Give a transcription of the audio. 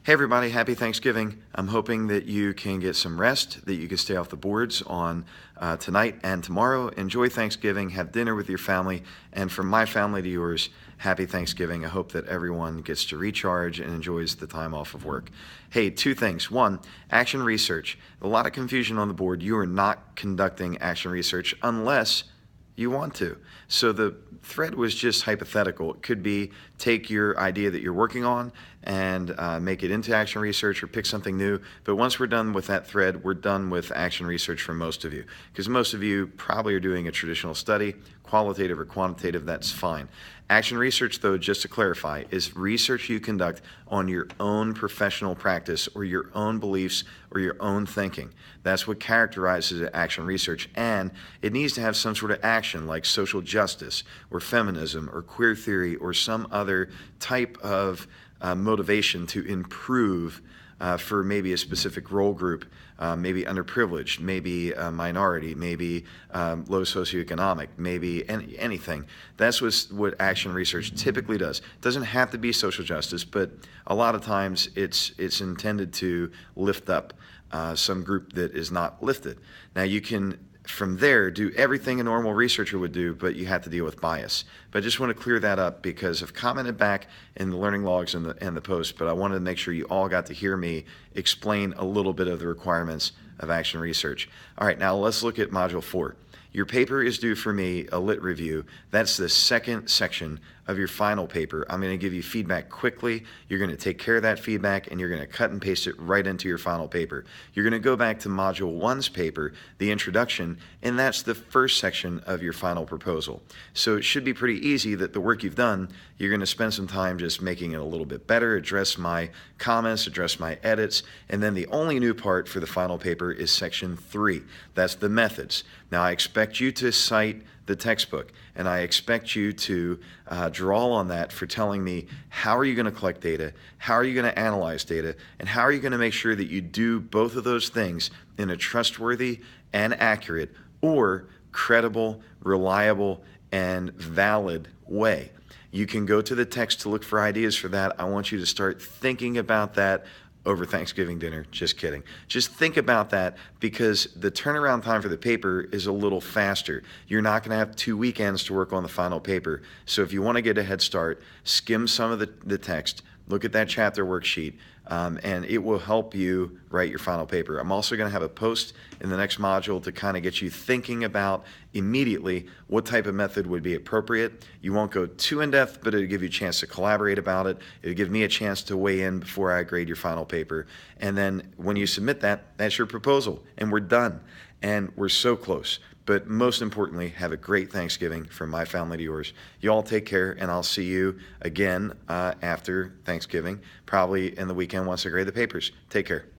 Hey everybody, happy Thanksgiving. I'm hoping that you can get some rest, that you can stay off the boards on tonight and tomorrow. Enjoy Thanksgiving, have dinner with your family, and from my family to yours, happy Thanksgiving. I hope that everyone gets to recharge and enjoys the time off of work. Hey, two things. One, action research. A lot of confusion on the board. You are not conducting action research unless you want to. So the thread was just hypothetical. It could be take your idea that you're working on and make it into action research or pick something new. But once we're done with that thread, we're done with action research for most of you. Because most of you probably are doing a traditional study, qualitative or quantitative, that's fine. Action research, though, just to clarify, is research you conduct on your own professional practice or your own beliefs or your own thinking. That's what characterizes action research, and it needs to have some sort of action like social justice or feminism or queer theory or some other type of motivation to improve for maybe a specific role group, maybe underprivileged, maybe a minority, maybe low socioeconomic, maybe anything. That's what action research typically does. It doesn't have to be social justice, but a lot of times it's intended to lift up some group that is not lifted. Now you can from there do everything a normal researcher would do, but you have to deal with bias. But I just want to clear that up because I've commented back in the learning logs and the post, but I wanted to make sure you all got to hear me explain a little bit of the requirements of action research. All right, now let's look at Module 4. Your paper is due for me, a lit review. That's the second section of your final paper. I'm going to give you feedback quickly. You're going to take care of that feedback and you're going to cut and paste it right into your final paper. You're going to go back to Module 1's paper, the introduction, and that's the first section of your final proposal. So it should be pretty easy that the work you've done, you're going to spend some time just making it a little bit better, address my comments, address my edits, and then the only new part for the final paper is Section 3. That's the methods. Now I expect you to cite the textbook, and I expect you to draw on that for telling me how are you going to collect data, how are you going to analyze data, and how are you going to make sure that you do both of those things in a trustworthy and accurate or credible, reliable, and valid way. You can go to the text to look for ideas for that. I want you to start thinking about that over Thanksgiving dinner. Just kidding. Just think about that because the turnaround time for the paper is a little faster. You're not going to have 2 weekends to work on the final paper. So if you want to get a head start, skim some of the text, look at that chapter worksheet, and it will help you write your final paper. I'm also going to have a post in the next module to kind of get you thinking about immediately what type of method would be appropriate. You won't go too in-depth, but it'll give you a chance to collaborate about it. It'll give me a chance to weigh in before I grade your final paper. And then when you submit that, that's your proposal, and we're done. And we're so close. But most importantly, have a great Thanksgiving from my family to yours. You all take care, and I'll see you again after Thanksgiving, probably in the weekend once I grade the papers. Take care.